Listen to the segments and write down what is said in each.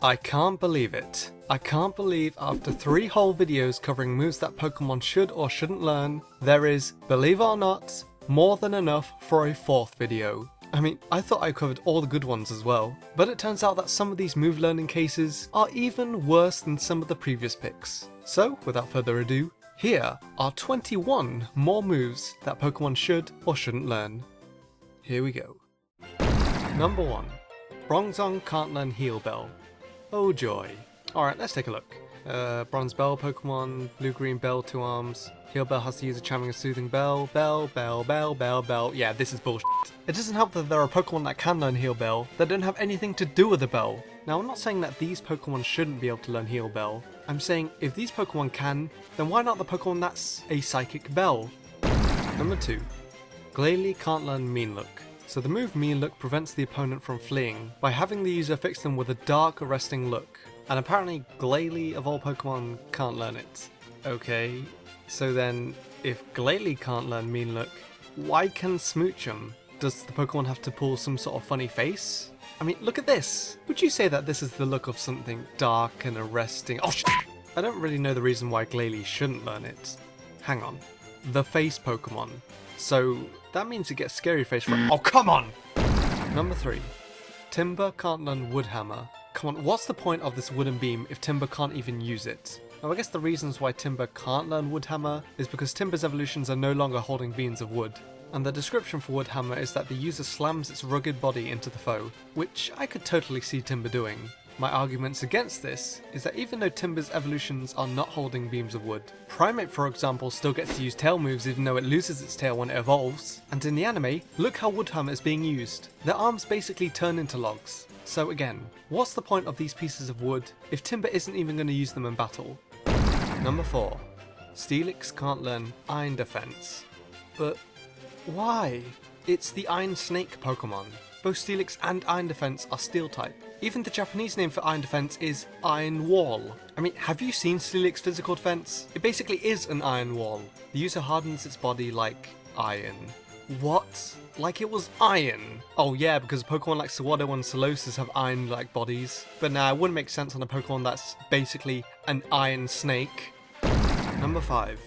I can't believe it. I can't believe after 3 whole videos covering moves that Pokemon should or shouldn't learn, there is, believe it or not, more than enough for a 4th video. I mean, I thought I covered all the good ones as well, but it turns out that some of these move learning cases are even worse than some of the previous picks. So, without further ado, here are 21 more moves that Pokemon should or shouldn't learn. Here we go. Number 1. Bronzong can't learn Heal Bell. Oh joy. Alright, let's take a look. Bronze Bell Pokemon, Blue-Green Bell, 2 arms. Heal Bell has to use a charming and soothing bell. Bell. Yeah, this is bullshit. It doesn't help that there are Pokemon that can learn Heal Bell that don't have anything to do with the bell. Now, I'm not saying that these Pokemon shouldn't be able to learn Heal Bell. I'm saying if these Pokemon can, then why not the Pokemon that's a Psychic Bell? Number 2. Glalie can't learn Mean Look. So the move Mean Look prevents the opponent from fleeing by having the user fix them with a dark, arresting look. And apparently Glalie of all Pokemon can't learn it. Okay, so then if Glalie can't learn Mean Look, why can Smoochum? Does the Pokemon have to pull some sort of funny face? I mean, look at this! Would you say that this is the look of something dark and arresting? Oh shit! I don't really know the reason why Glalie shouldn't learn it. Hang on. The face Pokemon. So that means it gets scary face for— oh come on! Number 3. Timber can't learn Wood Hammer. Come on, what's the point of this wooden beam if Timber can't even use it? Now I guess the reasons why Timber can't learn Wood Hammer is because Timber's evolutions are no longer holding beams of wood. And the description for Wood Hammer is that the user slams its rugged body into the foe, which I could totally see Timber doing. My arguments against this is that even though Timber's evolutions are not holding beams of wood, Primate for example still gets to use tail moves even though it loses its tail when it evolves, and in the anime, look how Wood Hammer is being used. Their arms basically turn into logs. So again, what's the point of these pieces of wood if Timber isn't even going to use them in battle? Number 4. Steelix can't learn Iron Defense. But why? It's the Iron Snake Pokemon. Both Steelix and Iron Defense are Steel type. Even the Japanese name for Iron Defense is Iron Wall. I mean, have you seen Steelix physical defense? It basically is an iron wall. The user hardens its body like iron. What? Like it was iron? Oh yeah, because Pokemon like Sawado and Solosis have iron-like bodies. But nah, it wouldn't make sense on a Pokemon that's basically an iron snake. Number 5.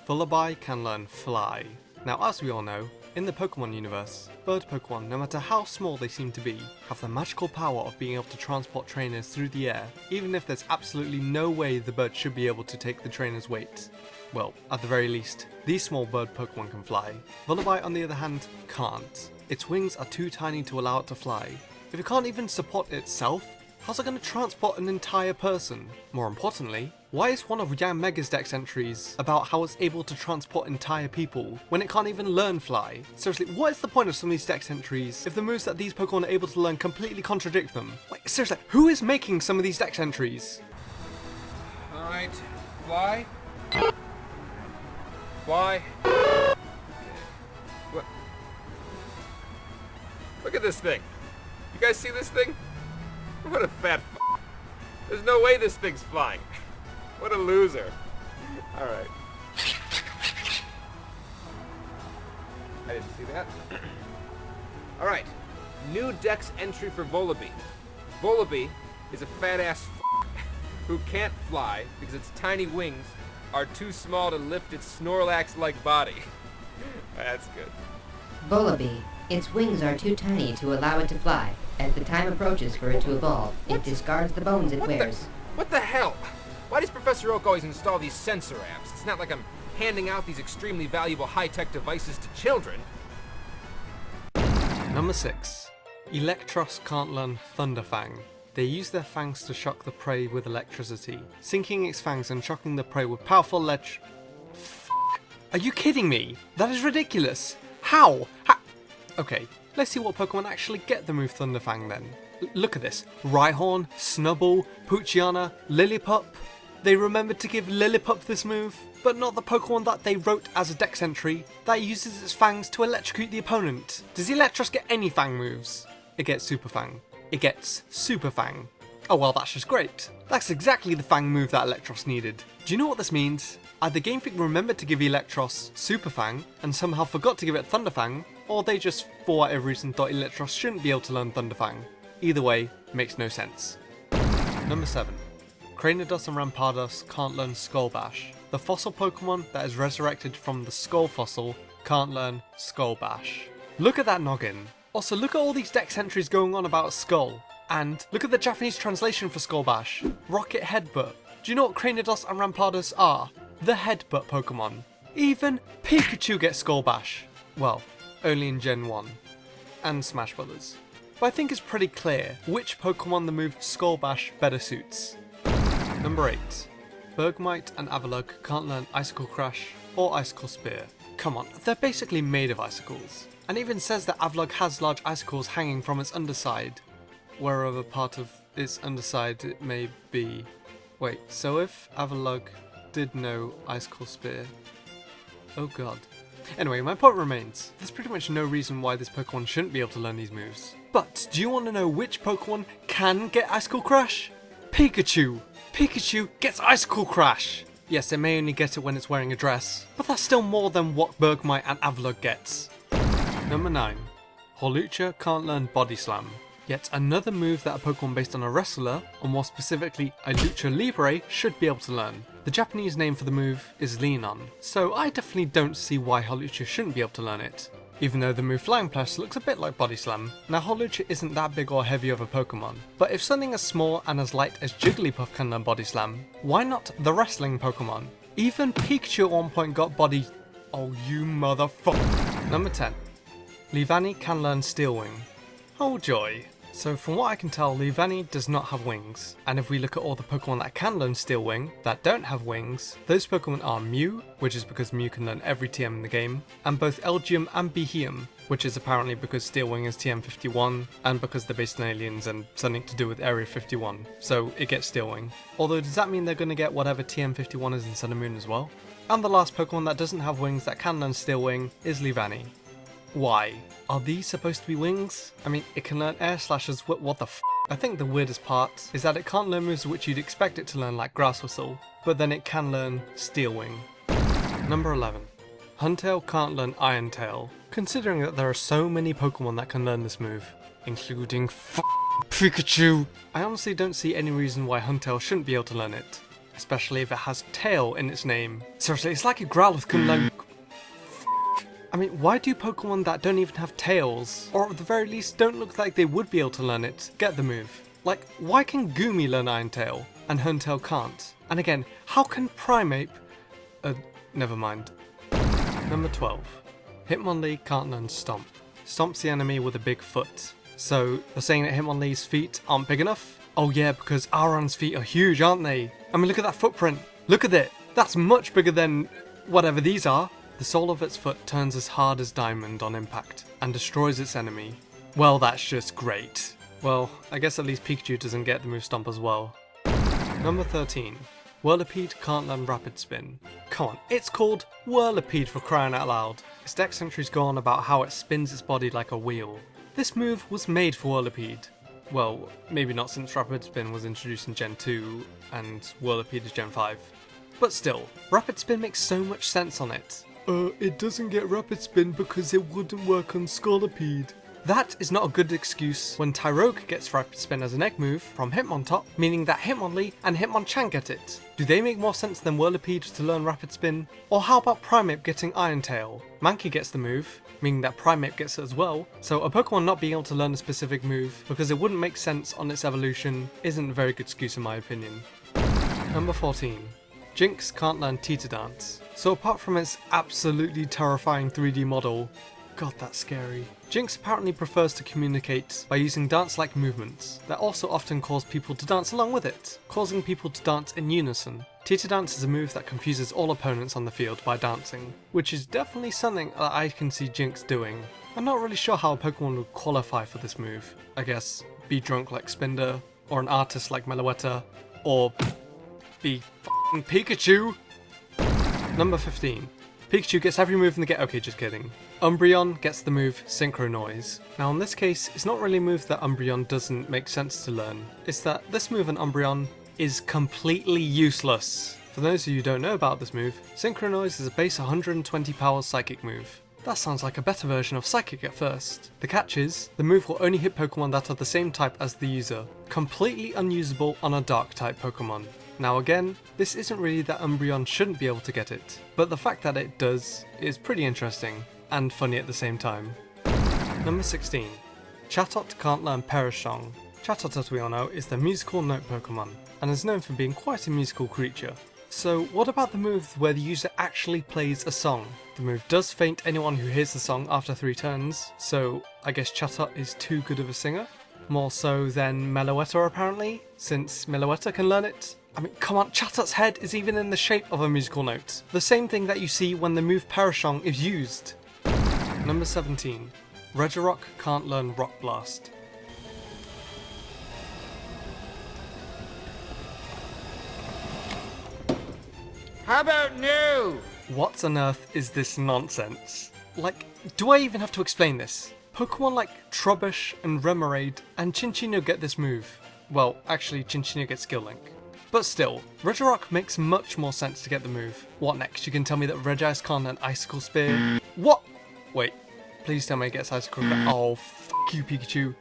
Vullaby can learn Fly. Now, as we all know, in the Pokemon universe, bird Pokemon, no matter how small they seem to be, have the magical power of being able to transport trainers through the air, even if there's absolutely no way the bird should be able to take the trainer's weight. Well, at the very least, these small bird Pokemon can fly. Vullaby, on the other hand, can't. Its wings are too tiny to allow it to fly. If it can't even support itself, how's it going to transport an entire person? More importantly, why is one of Yanmega's dex entries about how it's able to transport entire people when it can't even learn Fly? Seriously, what is the point of some of these dex entries if the moves that these Pokemon are able to learn completely contradict them? Like, seriously, who is making some of these dex entries? Alright, Fly? Fly? What? Look at this thing. You guys see this thing? What a fat f***. There's no way this thing's flying. What a loser. Alright. I didn't see that. Alright. New dex entry for Vullaby. Vullaby is a fat ass f*** who can't fly because its tiny wings are too small to lift its Snorlax-like body. That's good. Vullaby. Its wings are too tiny to allow it to fly. As the time approaches for it to evolve, it discards the bones it wears. What the hell? Why does Professor Oak always install these sensor apps? It's not like I'm handing out these extremely valuable high-tech devices to children. Number 6. Electros can't learn Thunderfang. They use their fangs to shock the prey with electricity, sinking its fangs and shocking the prey with powerful Are you kidding me? That is ridiculous! How? Okay, let's see what Pokemon actually get the move Thunderfang then. Look at this. Rhyhorn, Snubbull, Poochyena, Lillipup. They remembered to give Lillipup this move, but not the Pokemon that they wrote as a dex entry that uses its fangs to electrocute the opponent. Does Electros get any fang moves? It gets Super Fang. It gets Super Fang. Oh well, that's just great. That's exactly the fang move that Electros needed. Do you know what this means? Either Game Freak remembered to give Electros Super Fang and somehow forgot to give it Thunderfang, or they just, for whatever reason, thought Electros shouldn't be able to learn Thunderfang. Either way, makes no sense. Number 7. Cranidos and Rampardos can't learn Skull Bash. The fossil Pokemon that is resurrected from the Skull fossil can't learn Skull Bash. Look at that noggin. Also, look at all these dex entries going on about Skull. And look at the Japanese translation for Skull Bash. Rocket Headbutt. Do you know what Cranidos and Rampardos are? The Headbutt Pokemon. Even Pikachu gets Skull Bash. Well, only in Gen 1. And Smash Brothers. But I think it's pretty clear which Pokemon the move Skull Bash better suits. Number 8. Bergmite and Avalugg can't learn Icicle Crash or Icicle Spear. Come on, they're basically made of icicles. And it even says that Avalugg has large icicles hanging from its underside. Wherever part of its underside it may be. Wait, so if Avalugg did know Icicle Spear... Oh god. Anyway, my point remains. There's pretty much no reason why this Pokemon shouldn't be able to learn these moves. But, do you want to know which Pokemon can get Icicle Crash? Pikachu! Pikachu gets Icicle Crash! Yes, it may only get it when it's wearing a dress, but that's still more than what Bergmite and Avalugg gets. Number 9. Hawlucha can't learn Body Slam. Yet another move that a Pokemon based on a wrestler, or more specifically a Lucha Libre, should be able to learn. The Japanese name for the move is Lean On, so I definitely don't see why Hawlucha shouldn't be able to learn it. Even though the move Flying Plus looks a bit like Body Slam. Now Hawlucha isn't that big or heavy of a Pokemon, but if something as small and as light as Jigglypuff can learn Body Slam, why not the wrestling Pokemon? Even Pikachu at one point got Body... Oh you motherfucker. Number 10. Leavanny can learn Steel Wing. Oh joy. So from what I can tell, Leavanny does not have wings, and if we look at all the Pokemon that can learn Steel Wing, that don't have wings, those Pokemon are Mew, which is because Mew can learn every TM in the game, and both Elgyem and Beheeyem, which is apparently because Steel Wing is TM 51, and because they're based on aliens and something to do with Area 51, so it gets Steel Wing. Although does that mean they're going to get whatever TM 51 is in Sun and Moon as well? And the last Pokemon that doesn't have wings that can learn Steel Wing is Leavanny. Why? Are these supposed to be wings? I mean, it can learn air slashes, what the f***? I think the weirdest part is that it can't learn moves which you'd expect it to learn like Grass Whistle, but then it can learn Steel Wing. Number 11. Huntail can't learn Iron Tail, considering that there are so many Pokemon that can learn this move, including Pikachu. I honestly don't see any reason why Huntail shouldn't be able to learn it, especially if it has tail in its name. Seriously, it's like a Growlithe can learn... I mean, why do Pokemon that don't even have tails, or at the very least don't look like they would be able to learn it, get the move? Like, why can Goomy learn Iron Tail, and Huntail can't? And again, how can Primeape... never mind. Number 12. Hitmonlee can't learn Stomp. Stomp's the enemy with a big foot. So, you're saying that Hitmonlee's feet aren't big enough? Oh yeah, because Aron's feet are huge, aren't they? I mean, look at that footprint. Look at it. That's much bigger than whatever these are. The sole of its foot turns as hard as diamond on impact, and destroys its enemy. Well, that's just great. Well, I guess at least Pikachu doesn't get the move Stomp as well. Number 13. Whirlipede can't learn Rapid Spin. Come on, it's called Whirlipede for crying out loud. Its dex entries go on about how it spins its body like a wheel. This move was made for Whirlipede. Well, maybe not since Rapid Spin was introduced in Gen 2, and Whirlipede is Gen 5. But still, Rapid Spin makes so much sense on it. It doesn't get Rapid Spin because it wouldn't work on Scolipede. That is not a good excuse when Tyrogue gets Rapid Spin as an egg move from Hitmontop, meaning that Hitmonlee and Hitmonchan get it. Do they make more sense than Whirlipede to learn Rapid Spin? Or how about Primeape getting Iron Tail? Mankey gets the move, meaning that Primeape gets it as well, so a Pokemon not being able to learn a specific move because it wouldn't make sense on its evolution isn't a very good excuse in my opinion. Number 14. Jinx can't learn Teeter Dance. So apart from its absolutely terrifying 3D model, god that's scary, Jinx apparently prefers to communicate by using dance-like movements that also often cause people to dance along with it, causing people to dance in unison. Teeter Dance is a move that confuses all opponents on the field by dancing, which is definitely something that I can see Jinx doing. I'm not really sure how a Pokemon would qualify for this move. I guess be drunk like Spinder, or an artist like Meloetta, or be f***ing Pikachu! Number 15. Pikachu gets every move in the game. Okay, just kidding. Umbreon gets the move Synchro Noise. Now in this case, it's not really a move that Umbreon doesn't make sense to learn. It's that this move in Umbreon is completely useless. For those of you who don't know about this move, Synchro Noise is a base 120 power psychic move That sounds like a better version of Psychic at first. The catch is, the move will only hit Pokemon that are the same type as the user, completely unusable on a Dark type Pokemon. Now again, this isn't really that Umbreon shouldn't be able to get it, but the fact that it does is pretty interesting, and funny at the same time. Number 16. Chatot can't learn Perishong. Chatot, as we all know, is the musical note Pokemon, and is known for being quite a musical creature. So what about the move where the user actually plays a song? The move does faint anyone who hears the song after 3 turns, so I guess Chatot is too good of a singer? More so than Meloetta apparently, since Meloetta can learn it. I mean, come on, Chatot's head is even in the shape of a musical note. The same thing that you see when the move Perishong is used. Number 17. Regirock can't learn Rock Blast. How about no? What on earth is this nonsense? Like, do I even have to explain this? Pokemon like Trubbish and Remoraid and Chinchino get this move. Well, actually Chinchino gets Skill Link. But still, Regirock makes much more sense to get the move. What next? You can tell me that Regice can't learn Icicle Spear? What? Wait, please tell me it gets Icicle Spear. Oh, f*** you Pikachu.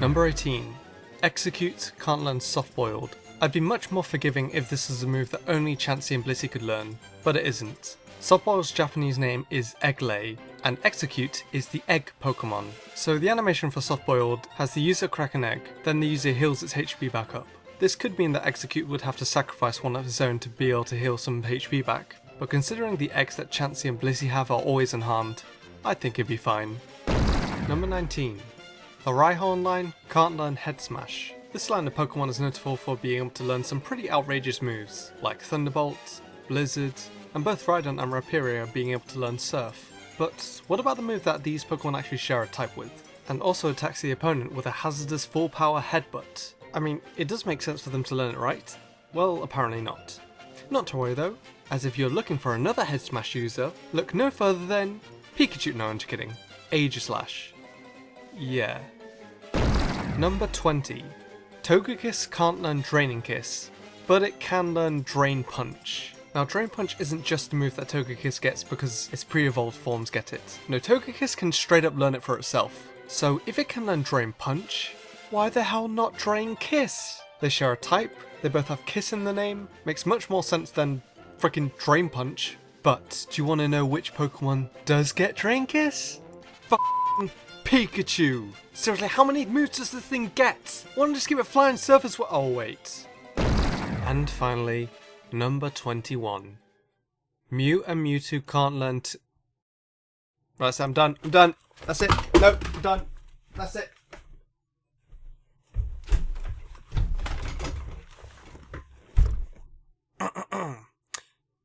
Number 18. Execute can't learn Soft Boiled. I'd be much more forgiving if this was a move that only Chansey and Blissey could learn, but it isn't. Softboil's Japanese name is Glalie, and Execute is the egg Pokemon. So the animation for Softboiled has the user crack an egg, then the user heals its HP back up. This could mean that Execute would have to sacrifice one of his own to be able to heal some HP back, but considering the eggs that Chansey and Blissey have are always unharmed, I think it'd be fine. Number 19. The Rhyhorn line can't learn Head Smash. This line of Pokemon is notable for being able to learn some pretty outrageous moves, like Thunderbolt, Blizzard, and both Rhydon and Rhyperior being able to learn Surf. But what about the move that these Pokemon actually share a type with, and also attacks the opponent with a hazardous full power Headbutt? I mean, it does make sense for them to learn it, right? Well, apparently not. Not to worry though, as if you're looking for another Head Smash user, look no further than Pikachu. No, I'm just kidding. Aegislash. Yeah. Number 20. Togekiss can't learn Draining Kiss, but it can learn Drain Punch. Now Drain Punch isn't just a move that Togekiss gets because its pre-evolved forms get it. No, Togekiss can straight up learn it for itself. So if it can learn Drain Punch, why the hell not Drain Kiss? They share a type, they both have Kiss in the name, makes much more sense than frickin' Drain Punch. But do you want to know which Pokemon does get Drain Kiss? F***ing Pikachu! Seriously, how many moves does this thing get? Why don't I just give it Flying Surface? Oh wait. And finally, number 21. Mew and Mewtwo can't learn Right, so I'm done. That's it. No, I'm done. That's it.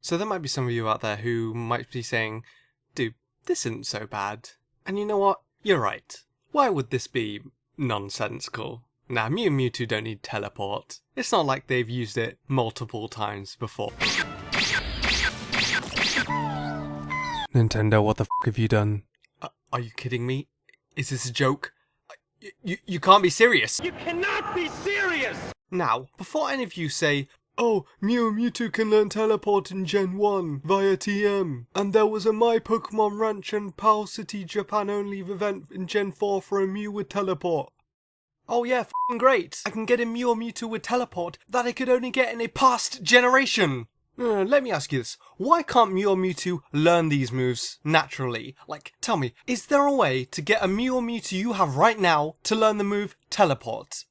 So there might be some of you out there who might be saying, dude, this isn't so bad. And you know what? You're right. Why would this be nonsensical? Nah, Mew and Mewtwo don't need teleport. It's not like they've used it multiple times before. Nintendo, what the f*** have you done? Are you kidding me? Is this a joke? You can't be serious! You cannot be serious! Now, before any of you say, oh, Mew and Mewtwo can learn teleport in Gen 1 via TM, and there was a My Pokemon Ranch and Pal City Japan only event in Gen 4 for a Mew with teleport. Oh yeah, f***ing great! I can get a Mew or Mewtwo with teleport that I could only get in a past generation! Let me ask you this, why can't Mew or Mewtwo learn these moves naturally? Like, tell me, is there a way to get a Mew or Mewtwo you have right now to learn the move teleport?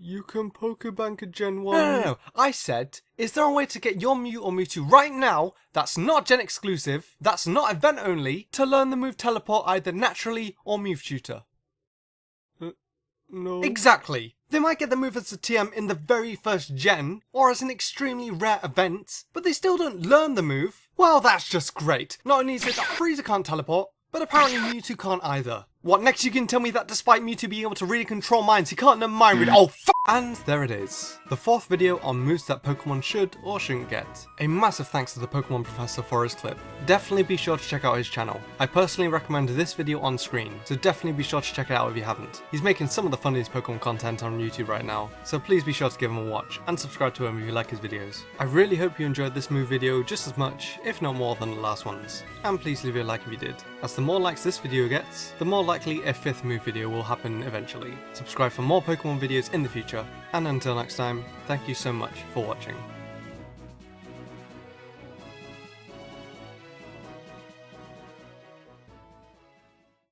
You can Pokebank a Gen 1. No. I said, is there a way to get your Mew or Mewtwo right now, that's not Gen exclusive, that's not event only, to learn the move teleport either naturally or Mewtwo? No. Exactly. They might get the move as a TM in the very first gen, or as an extremely rare event, but they still don't learn the move. Well, that's just great. Not only is it that Freezer can't teleport, but apparently Mewtwo can't either. What, next you can tell me that despite Mewtwo being able to really control minds, he can't mind read? Oh, f***! And there it is. The 4th video on moves that Pokemon should or shouldn't get. A massive thanks to the Pokemon Professor for his clip. Definitely be sure to check out his channel. I personally recommend this video on screen, so definitely be sure to check it out if you haven't. He's making some of the funniest Pokemon content on YouTube right now, so please be sure to give him a watch, and subscribe to him if you like his videos. I really hope you enjoyed this move video just as much, if not more than the last ones. And please leave a like if you did, as the more likes this video gets, the more likely a 5th move video will happen eventually. Subscribe for more Pokemon videos in the future, and until next time, thank you so much for watching.